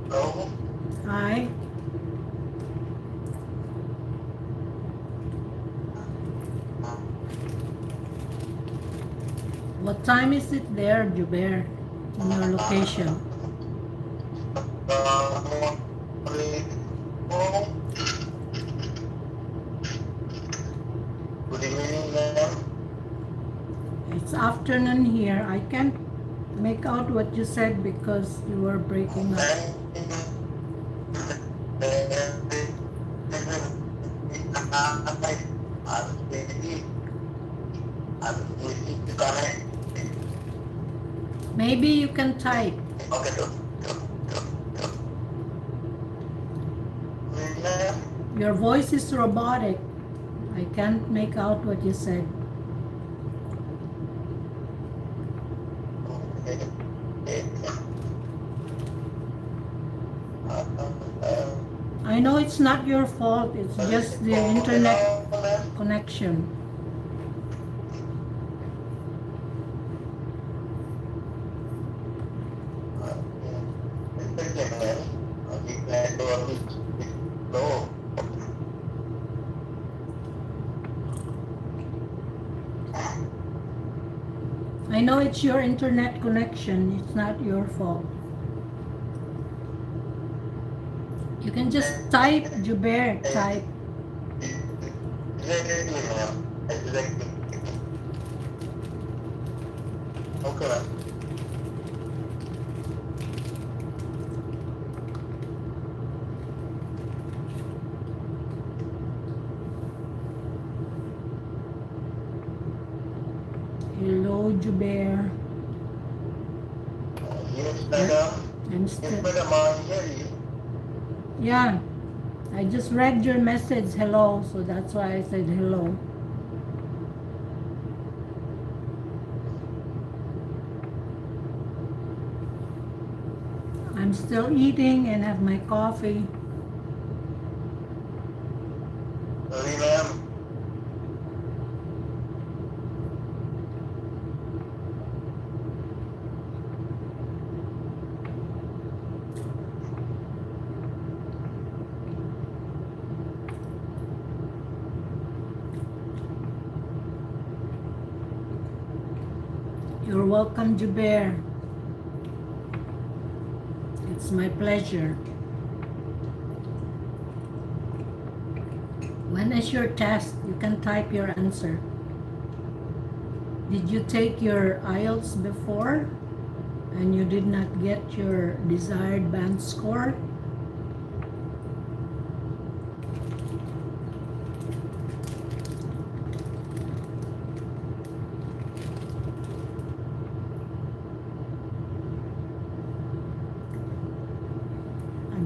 Hello? Hi. What time is it there, Jubaer, in your location? Oh, good evening, ma'am. It's afternoon here. I can't make out what you said because you were breaking up. Maybe you can type. Okay, ma'am. Your voice is robotic. I can't make out what you said. I know it's not your fault. It's just the internet connection. I know it's your internet connection. It's not your fault. You can just type, Jubair, type. Okay, ma'am. Hello, Jubair. Yes, madam. I'm Yes, still. madam, I hear you. Yeah, I just read your message, hello, so that's why I said hello. I'm still eating and have my coffee. Sorry, ma'am. You're welcome, Jubair. It's my pleasure. When is your test? You can type your answer. Did you take your IELTS before and you did not get your desired band score?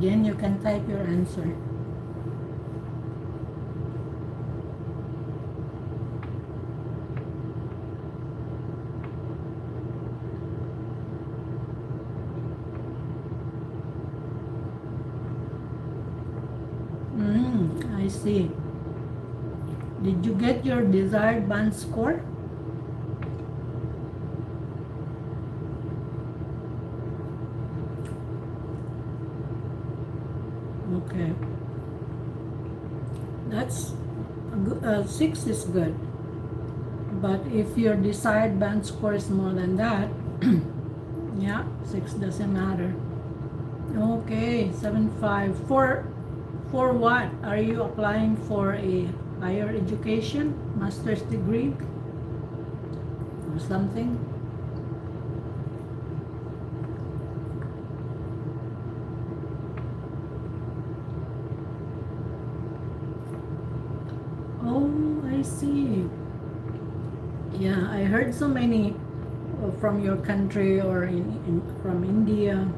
Again, you can type your answer. I see. Did you get your desired band score? Okay. That's a good, 6 is good. But if your desired band score is more than that, yeah, 6 doesn't matter. Okay, 7.5. For what? Are you applying for a higher education, master's degree or something? Oh, I see. Yeah, I heard so many from your country or from India,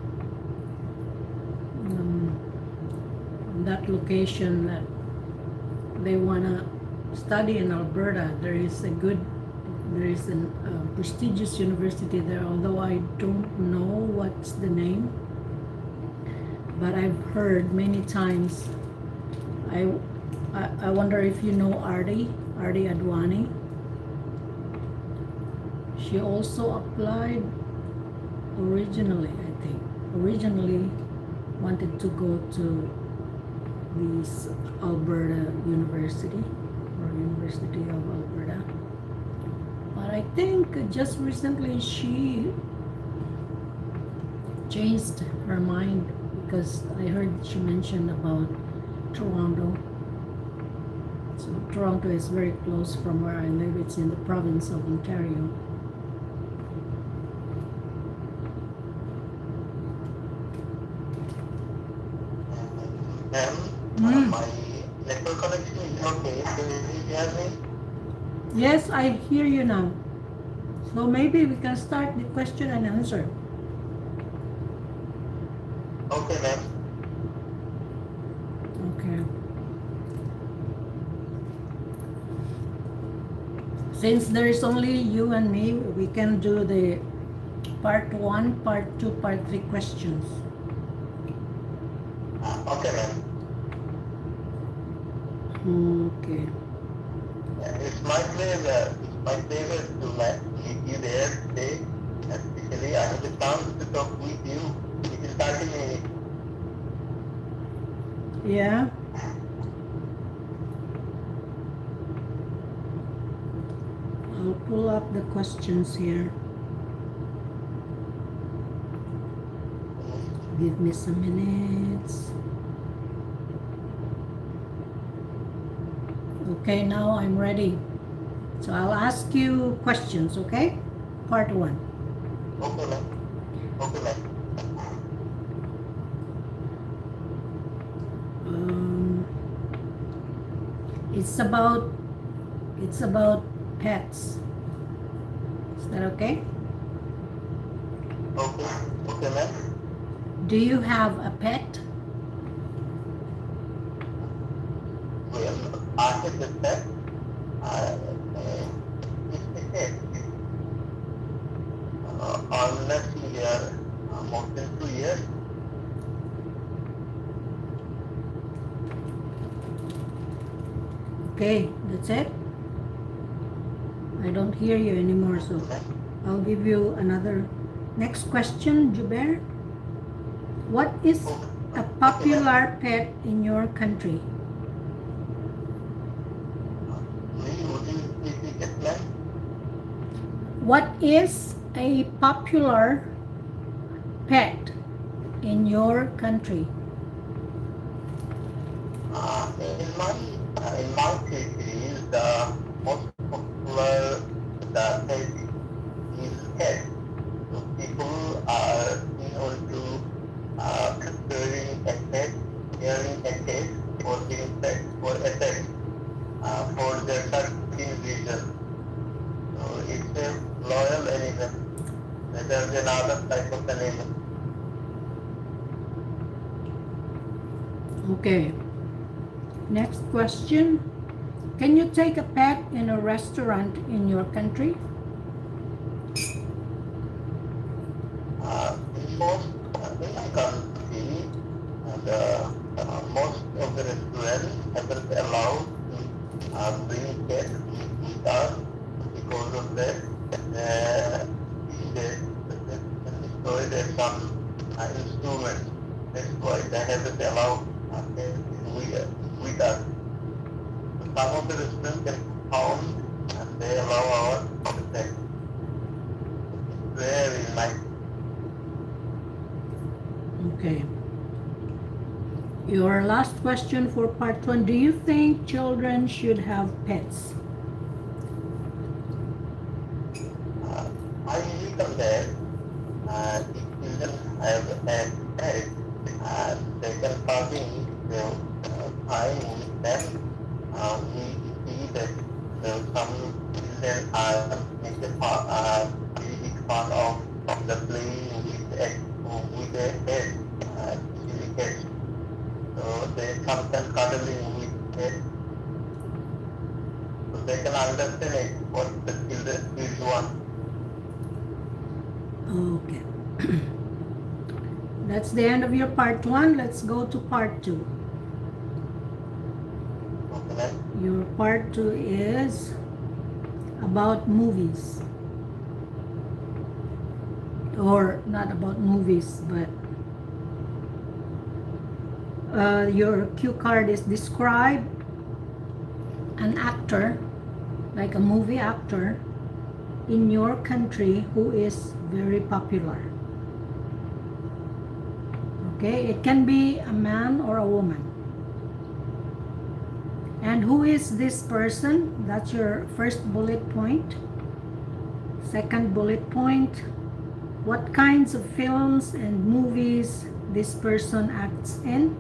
that location that they wanna study in Alberta. There is a prestigious university there, although I don't know what's the name, but I've heard many times. I wonder if you know Ardi Adwani. She also applied originally, I think. Originally, wanted to go to this Alberta University or University of Alberta. But I think just recently she changed her mind because I heard she mentioned about Toronto. So Toronto is very close from where I live. It's in the province of Ontario. Ma'am, my network connection is okay. Can you hear me? Yes, I hear you now. So maybe we can start the question and answer. Okay, ma'am. Okay. Since there is only you and me, we can do the part 1, part 2, part 3 questions. Okay, ma'am. Okay. It's my pleasure. It's my pleasure to meet you there today. Especially, I have the chance to talk with you. It is 30 minutes. Yeah. I'll pull up the questions here. Give me some minutes. Okay, now I'm ready. So I'll ask you questions, okay? Part 1. Okay, ma'am. Okay, ma'am. It's about pets. Is that okay? Okay. Okay, ma'am. Do you have a pet? Well, I have the pet. It's a pet. I'm nursing here more than 2 years. Okay, that's it. I don't hear you anymore, so I'll give you another. Next question, Jubaer. What is a popular pet in your country? Would you repeat it, ma'am? What is a popular pet in your country? In my country, the most popular pet is cat. So people are into preparing a pet, caring a pet, or being pet for a pet for their certain reason. So it's a loyal animal rather than other type of animal. Okay. Next question. Can you take a pet in a restaurant in your country? In most in my country, most of the restaurants haven't allowed to bring pets with us because of that. They destroyed some instruments. That's why they haven't allowed pets with us. Some of the restaurants can be found and they allow our pets. It's very nice. Okay. Your last question for part 1. Do you think children should have pets? I believe that if children have a pet, they can probably time with them. We see that some children are make really big fun of the playing with their pet, chili cats. So they sometimes cuddling with pets, so they can understand it, what the children want. Okay. That's the end of your part 1. Let's go to part 2. Okay. Your part 2 is about movies. Or not about movies, but your cue card is describe an actor, like a movie actor, in your country who is very popular. Okay, it can be a man or a woman. And who is this person? That's your first bullet point. Second bullet point, what kinds of films and movies this person acts in?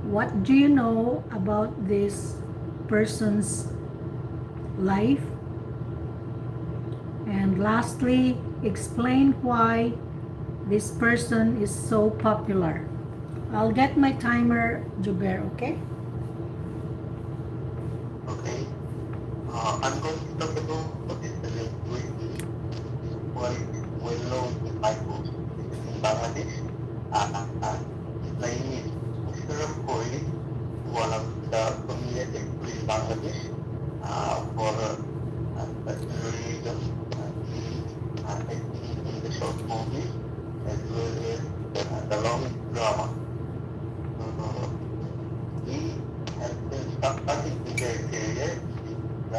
What do you know about this person's life? And lastly, explain why this person is so popular. I'll get my timer, Jubaer, okay? Okay. I'm going to talk about this celebrity quite well known in my post in Bangladesh. His name is one of the prominent actors in Bangladesh for certain reason. He acting in the short movies as well as the long drama. He has been starting his career in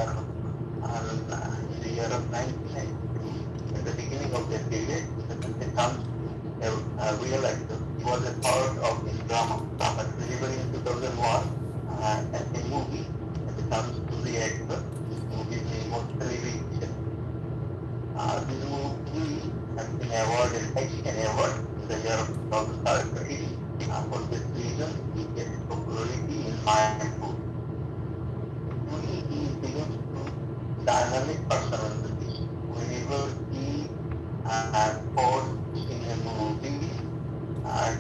the year of 1992. At the beginning of their career, the chance to realize that he was a part of this drama. But delivered in 2001 as a movie, at the chance to the actor. This movie's name was Television. This movie has been awarded an award in the year of 2013. For this reason, he gets popularity in Mayapur. He begins to dynamic personality. Whenever he posts in a movie,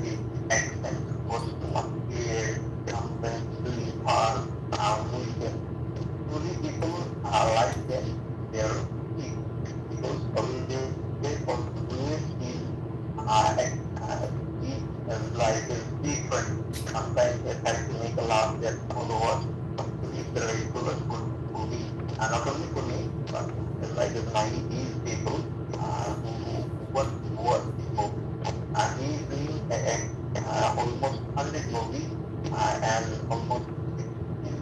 his accent was too much clear, sometimes really hard, wisdom. Truly people like them, they're big, because of their possibilities is like different. Sometimes they try to make a laugh their followers. It's a regular good movie. Not only for me, but like 90s people who want to watch this movie. He's doing almost 100 movies and almost 16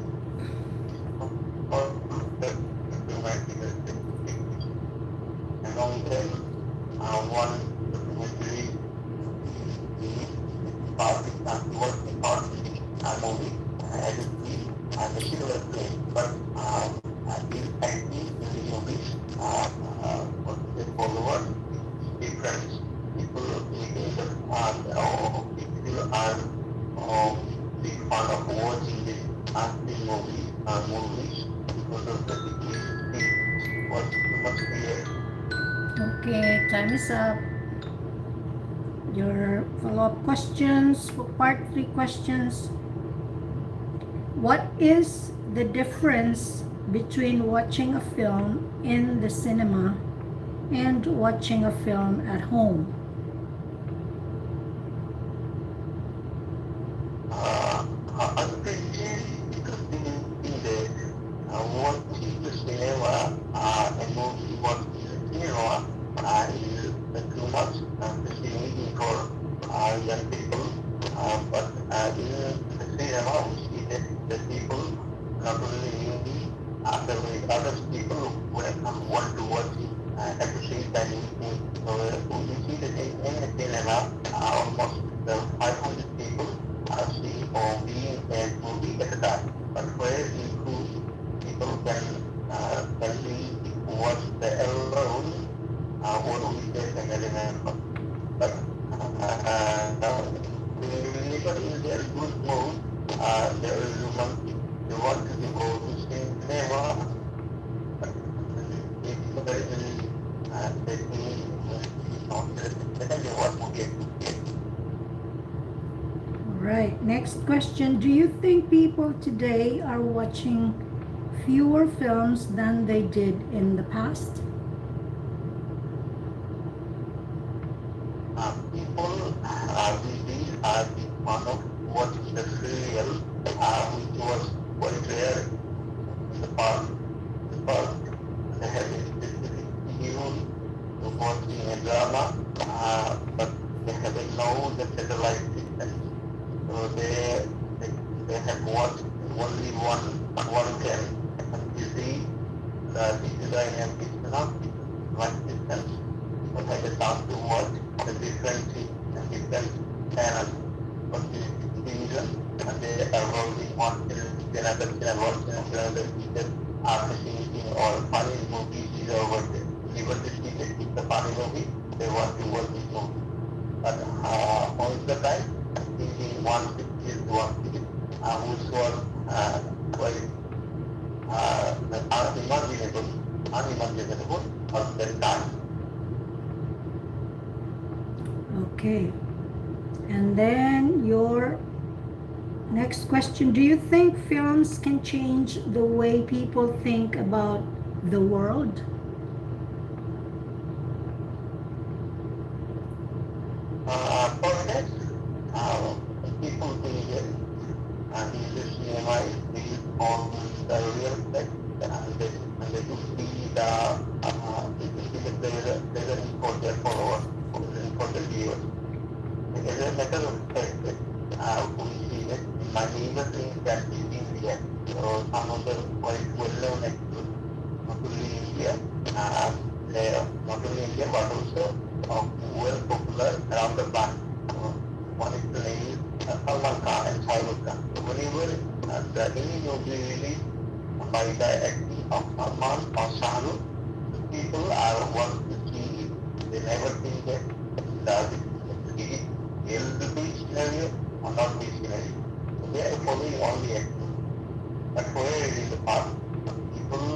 among them one documentary Pakistan was a part of the movie as a scene and a similar play, but his acting in the movies for the followers different. People making the fun or people are big fan of watching this acting movies because of the it was too much clear. Okay, time is up. Your follow-up questions for part 3 questions. What is the difference between watching a film in the cinema and watching a film at home? Unfortunately, because in the watching the cinema and movie watching the cinema is too much fascinating for young people. But in the cinema, we see that the people, not only me, other people who want to watch it at the same time with me. So we see that in the cinema, almost 500 people are seeing or being a movie at a time. But where in cruise, people can be watch the alone or with the remember. But whenever in their good mood, there is romantic. They want to go to cinema. It's very Right, next question. Do you think people today are watching fewer films than they did in the past? People these days are big fan of watching the serial, which was quite rare in the past. They have a specific schedule to watching a drama, but they haven't known the satellite system. So they have watched only one film, and you see the design and picture much distance. But I just have to watch the different channels for the television, and they are rolling one film, another channel, another feature, after seeing all funny movies over there. Even the teacher is the funny movie, they want to watch this movie. But most of the time, thinking one is one is which was quite unimaginable at that time. Okay. And then your next question, do you think films can change the way people think about the world? For that, people think that in the cinema is based on the real text, and they could see the pleasure for their followers, for the viewers. As a matter of fact, we see that in my neighbor things that is India, so some of the quite well-known actors, not only India, not only India but also well popular around the planet. One is the name is Salman Khan and Shahrukh Khan. So whenever the any movie released by the acting of Salman or Shahrukh, people are want to see it. They never think that is it will be scenario or not be scenario. So they are following only acting. But where in the past, people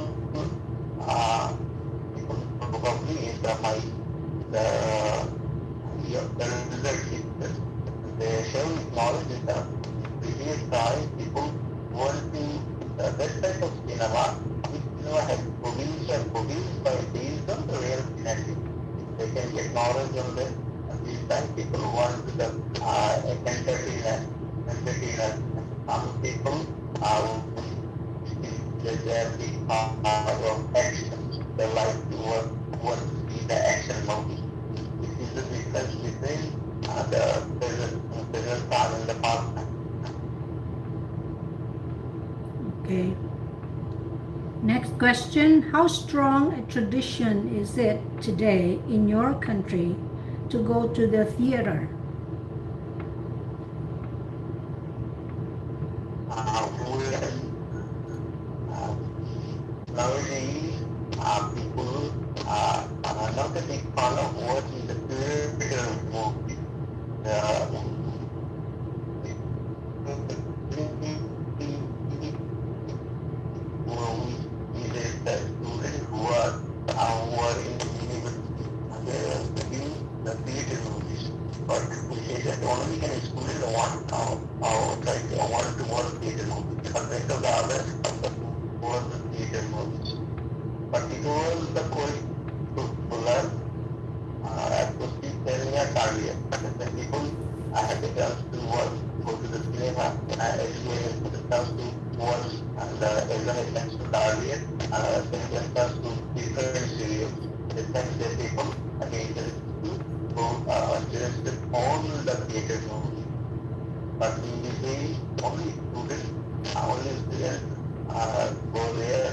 probably improvise the result is they shall acknowledge that previous time people want to that type of cinema which has produced by based on the real scenario. They can get knowledge on this. At this time people want the entertainment. Some people they're big part of actions. They like to want to see the action movie. This is the difference between the present time and the past time. Okay. Next question, how strong a tradition is it today in your country to go to the theater? Nowadays, people are not a big fan of watching the theater movie. The students who are in the university, they are studying the theater movies. But we say that only can a student want to watch theater movies, because rest of the others watch the theater movies. But it was the quite popular as was telling us earlier. The people had the chance to go to the cinema as well as the chance to watch, and as I mentioned earlier, the chance to different serials. The time the people had the interest to go just on the theater movie. But in this way, only students go there,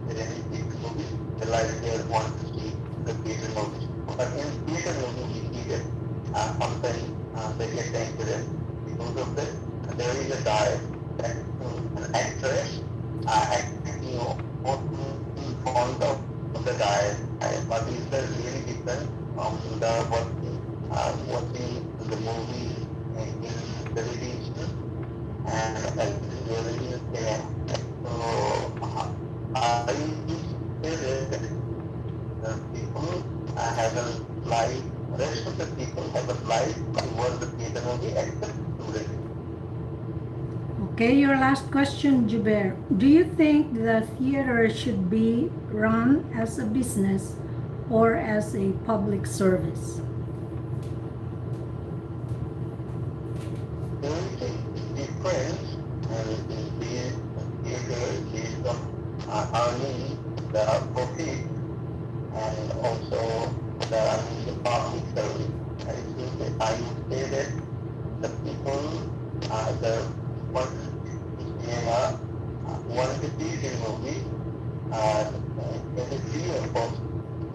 there any big movie, they like they want to see the theater movies. But in theater movie, we see that sometimes they get interest because of this. There is a guy, an actress, acting in front of the guy, but it's really different from the watching the movie in television and really so I say that people have a life, rest of the people have a life towards the theater movie except students. Okay, your last question, Jubaer. Do you think the theater should be run as a business or as a public service? There is a difference in theater based on earning the profit and also the public service. I would say that the people the one cinema, one to see movie, in the free of course,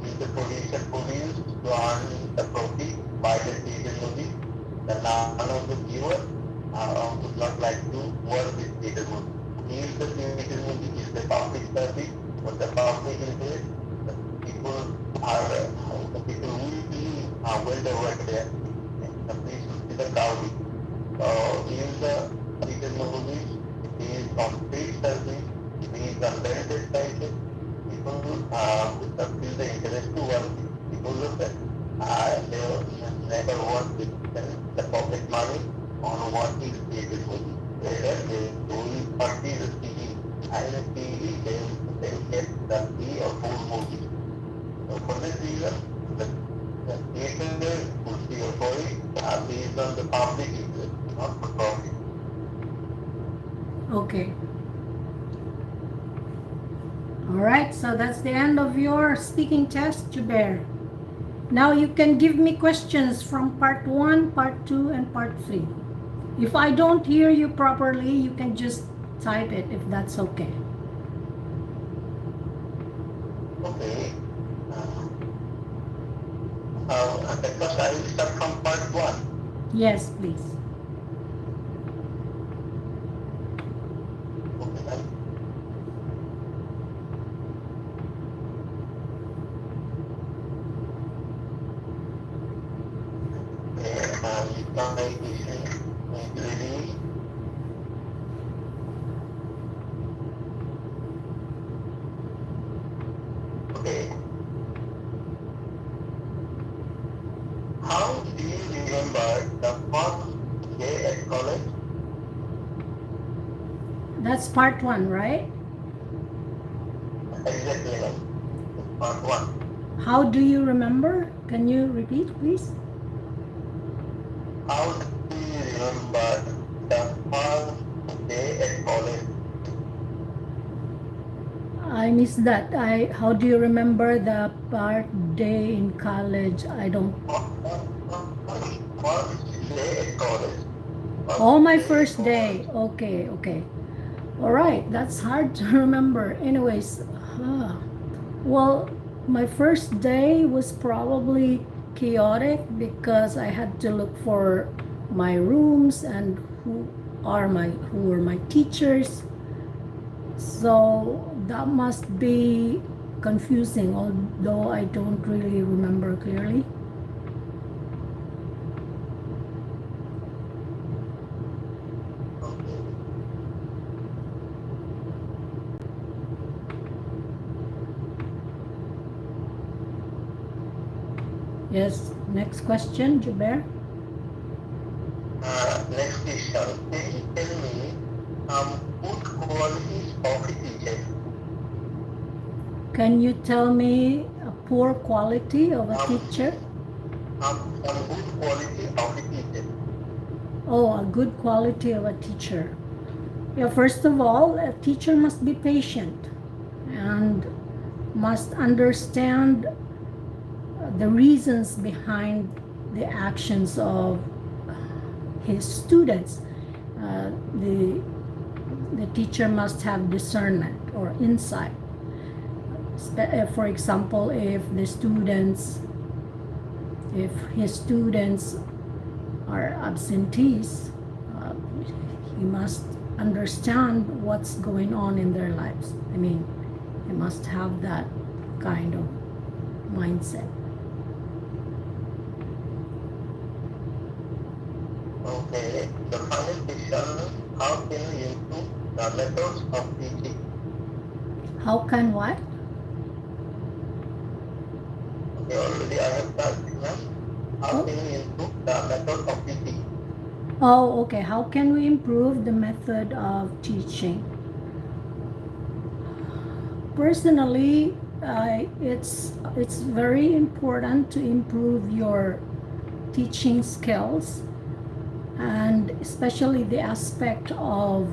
is the producer produced to earn the profit by the theater movie. The none of the viewer would not like to work with theater movie. If the theater movie is the public service, what the public is there, the people are the people will be well over there. The place will be the crowded. So in the theater movies, it is on free service, it is on rented prices. People would feel the interest to work with. People look at they never work with the pocket money on watching the theater movie. Whereas they will purchase the TV and the TV they get the 3 or 4 movies. So for this reason, the theater will be a choice based on the public interest, not for profit. Okay. All right, so that's the end of your speaking test, Jubaer. Now you can give me questions from part 1, part 2, and part 3. If I don't hear you properly, you can just type it if that's okay. Okay. At first I will start from part 1. Yes, please. Okay, then. Utilization including okay. How do you remember the first day at college? That's part 1, right? Exactly, like part 1. How do you remember? Can you repeat, please? How do you remember the first day at college? I missed that. How do you remember the part day in college? I don't. First day at college. Oh, my Day at first day. college. Okay, okay. All right, that's hard to remember. Anyways, well, my first day was probably chaotic because I had to look for my rooms and who were my teachers. So that must be confusing, although I don't really remember clearly. Okay. Yes, next question, Jubaer. Next question. Can you tell me good qualities of a teacher? Can you tell me a poor quality of a Um, teacher? some good quality of a teacher. Oh, a good quality of a teacher. Yeah, first of all, a teacher must be patient and must understand the reasons behind the actions of his students. The teacher must have discernment or insight. For example, if his students are absentees, he must understand what's going on in their lives. I mean, he must have that kind of mindset. Okay. The final question, how can we improve the methods of teaching? How can what? Okay, already I have started now. How Oh, can we improve the method of teaching? oh, okay. How can we improve the method of teaching? Personally, it's very important to improve your teaching skills, and especially the aspect of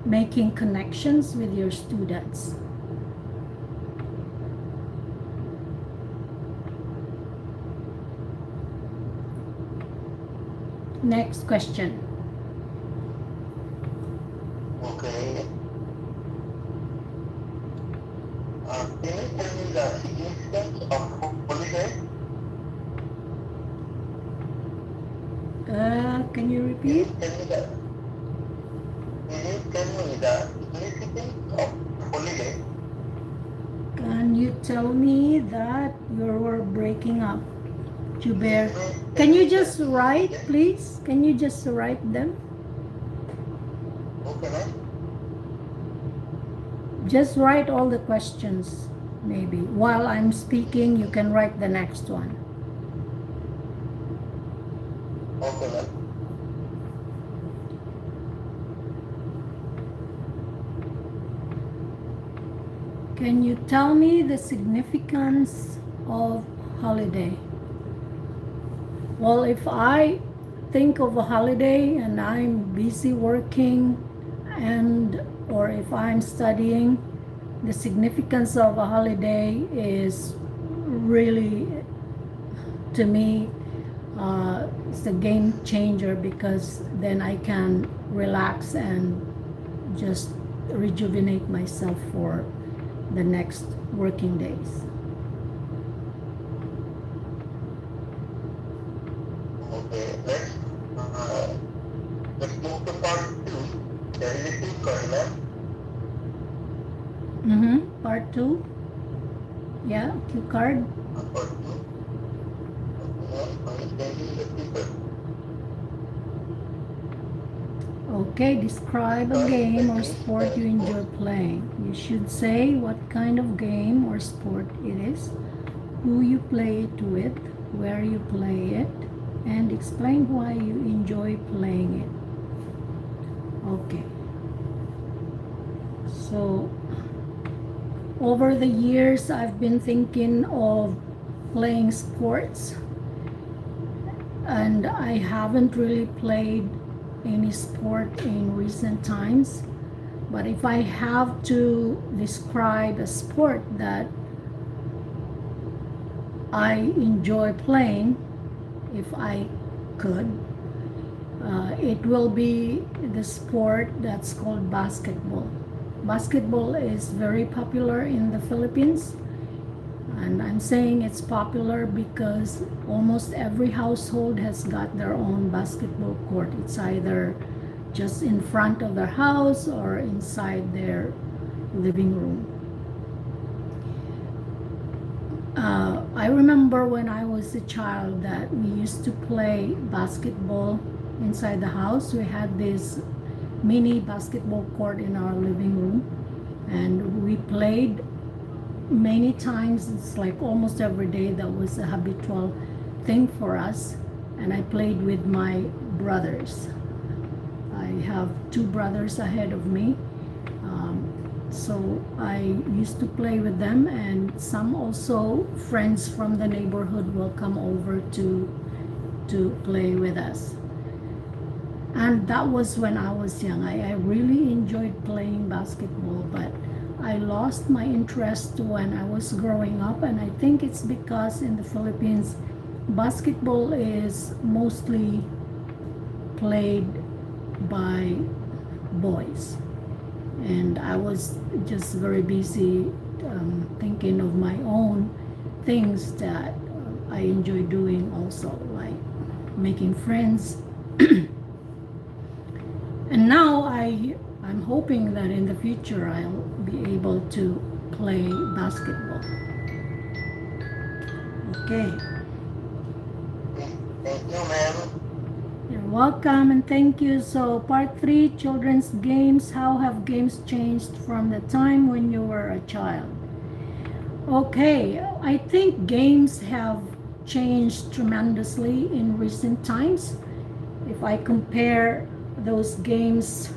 making connections with your students. Next question. Okay. Can you tell me the significance of holiday? Can you Can repeat? you tell me the Can you tell me the significance of holiday? Can you tell me that you were breaking up, Jubaer? Can Can you you just tell me write, the please? Can you just write them? Okay, ma'am. Just write all the questions, maybe. While I'm speaking, you can write the next one. Okay, ma'am. Can you tell me the significance of holiday? Well, if I think of a holiday and I'm busy working and or if I'm studying, the significance of a holiday is really, to me, it's a game changer because then I can relax and just rejuvenate myself for the next working days. Okay, let's move to part 2. The relative card, ma'am. Part 2. Yeah, cue card. Part 2. Okay, understanding the people. Okay, describe a game or sport you enjoy playing. You should say what kind of game or sport it is, who you play it with, where you play it, and explain why you enjoy playing it. Okay. So, over the years, I've been thinking of playing sports, and I haven't really played any sport in recent times. But if I have to describe a sport that I enjoy playing, if I could, it will be the sport that's called basketball. Basketball is very popular in the Philippines, and I'm saying it's popular because almost every household has got their own basketball court. It's either just in front of their house or inside their living room. I remember when I was a child that we used to play basketball inside the house. We had this mini basketball court in our living room, and we played many times. It's like almost every day. That was a habitual thing for us, and I played with my brothers. I have 2 brothers ahead of me, so I used to play with them, and some also friends from the neighborhood will come over to play with us. And that was when I was young. I really enjoyed playing basketball, but I lost my interest when I was growing up, and I think it's because in the Philippines, basketball is mostly played by boys. And I was just very busy thinking of my own things that I enjoy doing also, like making friends. And now I'm hoping that in the future I'll be able to play basketball. Okay. Thank you, ma'am. You're welcome and thank you. So part 3, children's games. How have games changed from the time when you were a child? Okay, I think games have changed tremendously in recent times. If I compare those games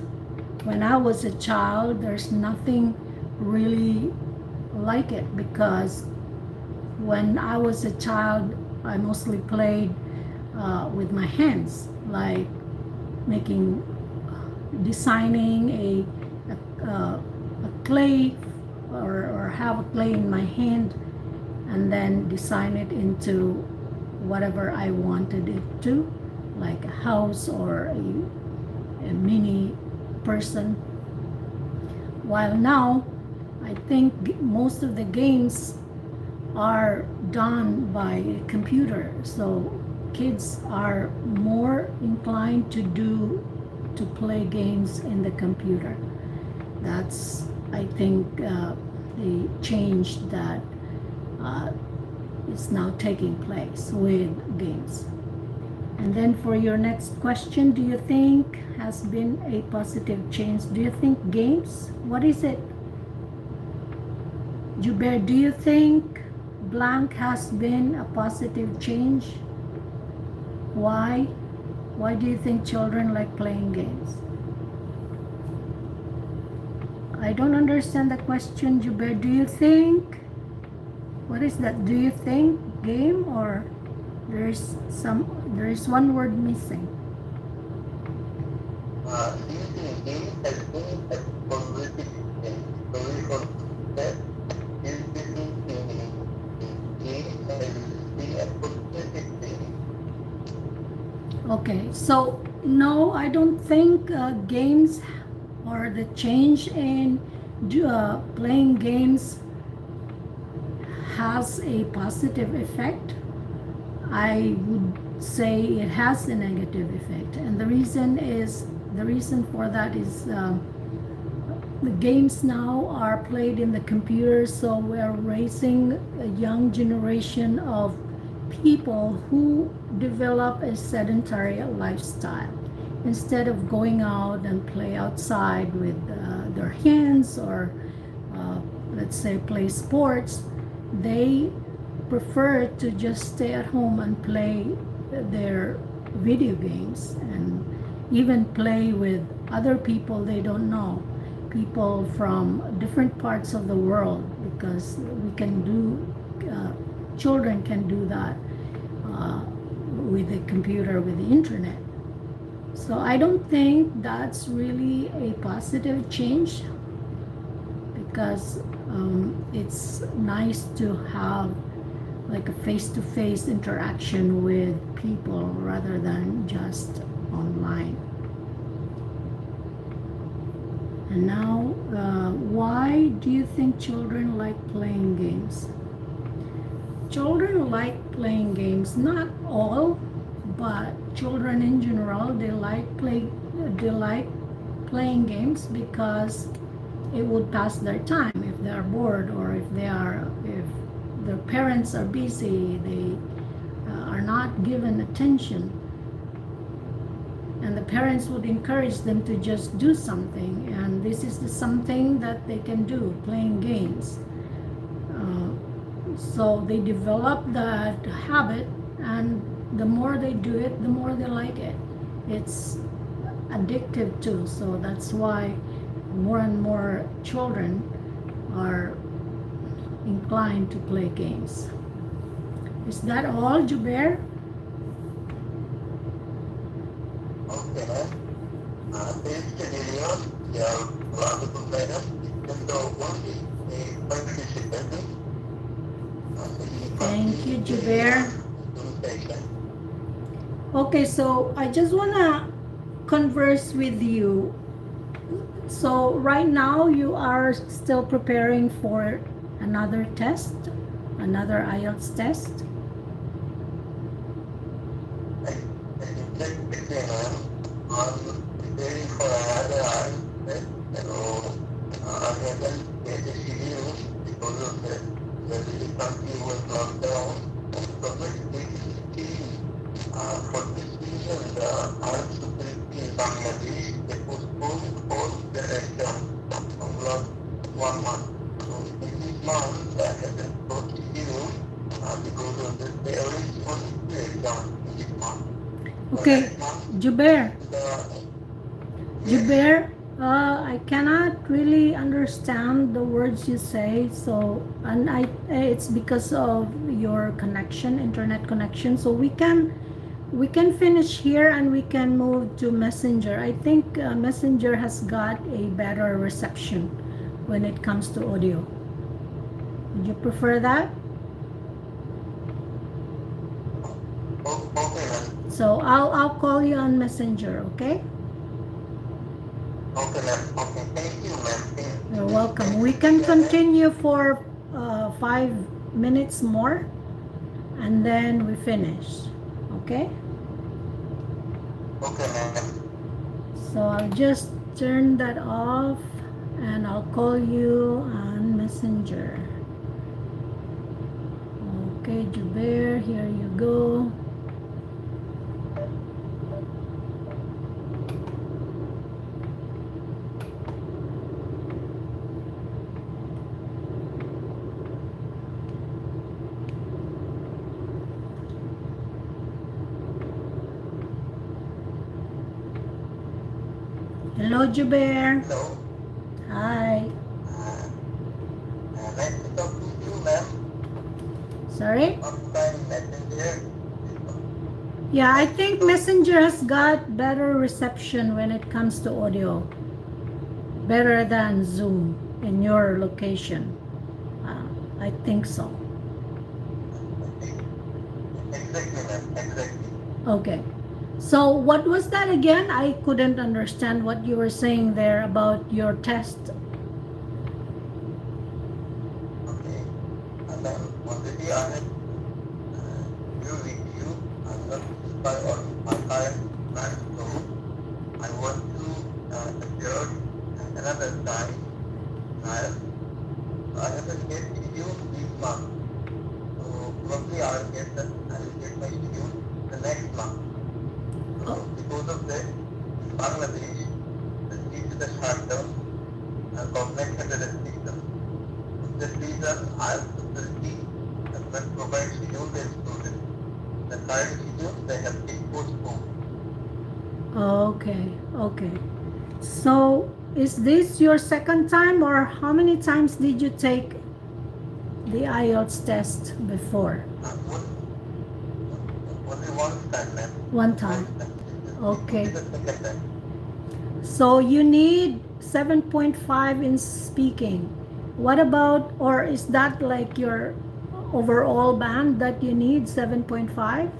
when I was a child, there's nothing really like it, because when I was a child, I mostly played with my hands, like designing a clay, or have a clay in my hand and then design it into whatever I wanted it to, like a house or a mini person. While now, I think most of the games are done by a computer, so kids are more inclined to play games in the computer. That's, I think, the change that is now taking place with games. And then for your next question, do you think has been a positive change? Do you think games? What is it? Jubaer, do you think blank has been a positive change? Why? Why do you think children like playing games? I don't understand the question, Jubaer. Do you think? What is that? Do you think game, or there is one word missing? Do you think game has been a positive change? Sorry for that. Is this game has been a positive change? Okay, so no, I don't think games or the change in playing games has a positive effect. I would say it has a negative effect, and the reason for that is the games now are played in the computer, so we're raising a young generation of people who develop a sedentary lifestyle. Instead of going out and play outside with their hands, or let's say play sports, they prefer to just stay at home and play their video games, and even play with other people they don't know, people from different parts of the world, because we can children can do that with the computer, with the internet. So I don't think that's really a positive change, because it's nice to have like a face-to-face interaction with people rather than just online. And now, why do you think children like playing games? Children like playing games, not all, but children in general, they like playing games because it would pass their time if they are bored, or if their parents are busy, they are not given attention, and the parents would encourage them to just do something, and this is something that they can do, playing games. So they develop that habit, and the more they do it, the more they like it. It's addictive too, so that's why more and more children are inclined to play games. Is that all, Jubaer? Okay, thanks to video, you have a lot of better. Even though only a participant, Thank you, Jubaer. Okay, so I just want to converse with you. So right now you are still preparing for another test, another IELTS test? I'm preparing for another IELTS test, so I haven't get a schedule because of the country was locked down. So basically, for this reason, the IELTS Supreme in Bangladesh, they postponed all the exam from last 1 month. So in this month, I haven't got schedule because of the already on the exam in this month. Okay, Jubaer. Jubaer, I cannot really understand the words you say, so, and it's because of your connection, internet connection. So we can finish here and we can move to Messenger. I think Messenger has got a better reception when it comes to audio. Would you prefer that? Okay, ma'am. So I'll call you on Messenger, okay? Okay, ma'am. Okay. Thank you, ma'am. You're Can welcome. you We repeat can that, ma'am? continue for 5 minutes more and then we finish, okay? Okay, ma'am. So I'll just turn that off and I'll call you on Messenger. Okay, Jubaer, here you go. Hello, Jubaer. Hello. Hi. Uh, nice to talk to you, ma'am. Sorry? Long time messenger. Yeah, I Nice to think talk. Messenger has got better reception when it comes to audio. Better than Zoom in your location. I think so. Exactly, ma'am. Exactly. Okay. So what was that again? I couldn't understand what you were saying there about your test. Okay. And then already I have new review. I'm not satisfied on my current plan, so I want to adjust another time. I haven't get schedule this month, so probably I'll get my schedule the next month. So Oh, because of that, in Bangladesh, due to the shutdown, government has a restriction. For that reason, IELTS facility does not provide schedule to students. The current schedule they have been postponed. okay. Okay. So is this your second time or how many times did you take the IELTS test before? Only one time, ma'am. One Only one time. time. This will be Okay. the second time. So you need 7.5 in speaking. What about, or is that like your overall band that you need 7.5?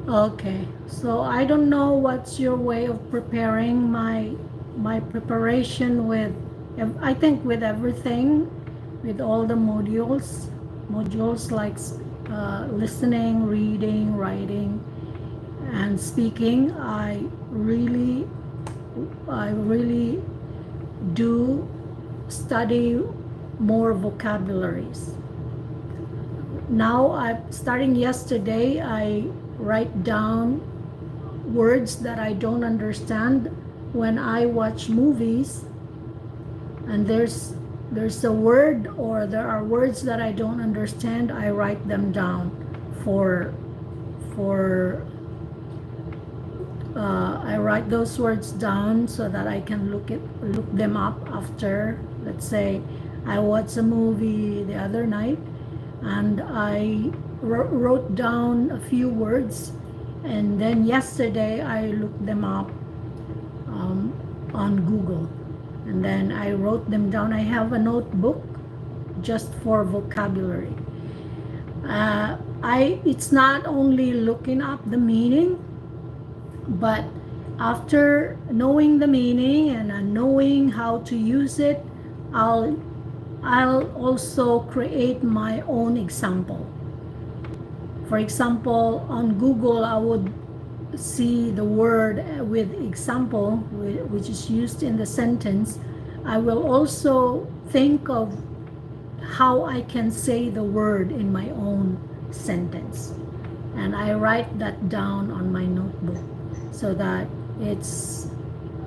Okay, so I don't know what's your way of preparing. My preparation with, I think with everything, with all the modules like listening, reading, writing, and speaking. I really do study more vocabularies. Now, starting yesterday, I write down words that I don't understand when I watch movies, and there's a word or there are words that I don't understand. I write them down for I write those words down so that I can look them up after. Let's say I watched a movie the other night and I wrote down a few words, and then yesterday I looked them up on Google, and then I wrote them down. I have a notebook just for vocabulary. It's not only looking up the meaning, but after knowing the meaning and knowing how to use it, I'll also create my own example. For example, on Google, I would see the word with example, which is used in the sentence. I will also think of how I can say the word in my own sentence. And I write that down on my notebook so that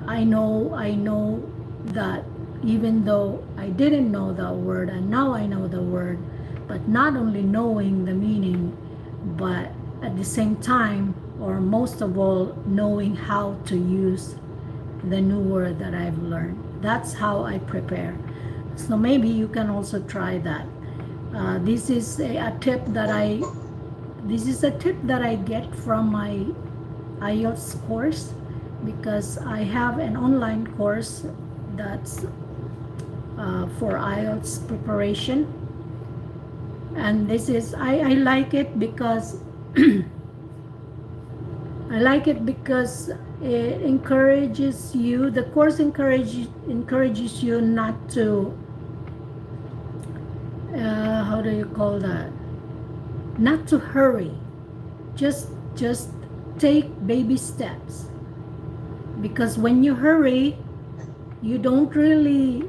I know that even though I didn't know the word and now I know the word, but not only knowing the meaning, but at the same time, or most of all, knowing how to use the new word that I've learned. That's how I prepare. So maybe you can also try that. This is a tip that I get from my IELTS course, because I have an online course that's for IELTS preparation, and this is I like it because I like it because it encourages you, the course encourages you not to how do you call that, not to hurry, just take baby steps, because when you hurry you don't really,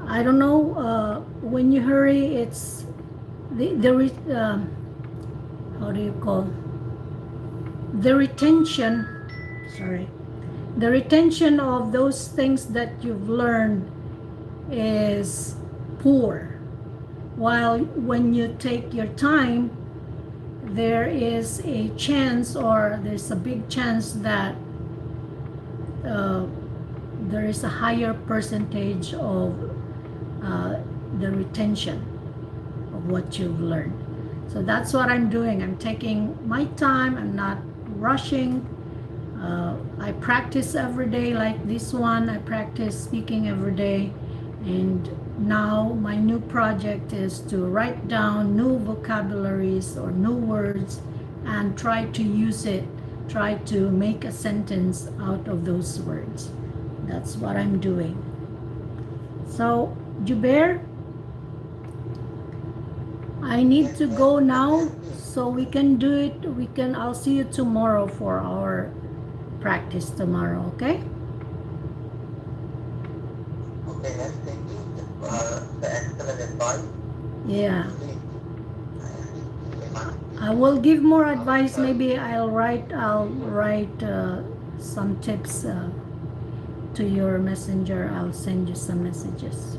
I don't know, when you hurry it's how do you call, the retention, sorry, the retention of those things that you've learned is poor. While when you take your time, there is a chance, or there's a big chance that there is a higher percentage of the retention of what you've learned. So that's what I'm doing. I'm taking my time. I'm not rushing. I practice every day, like this one. I practice speaking every day. And now my new project is to write down new vocabularies or new words and try to use it, try to make a sentence out of those words. That's what I'm doing. So, Jubaer, I need to go now, so we can do it. I'll see you tomorrow for our practice tomorrow, okay? Okay, then thank you for the excellent advice. Yeah. I will give more advice. Maybe I'll write some tips to your messenger. I'll send you some messages.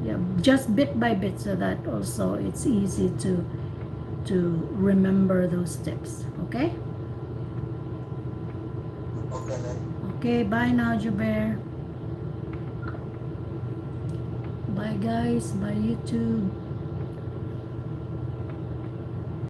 Yeah, just bit by bit, so that also it's easy to remember those tips. Okay. Okay, then. Okay. Bye now, Jubaer. Bye guys. Bye YouTube.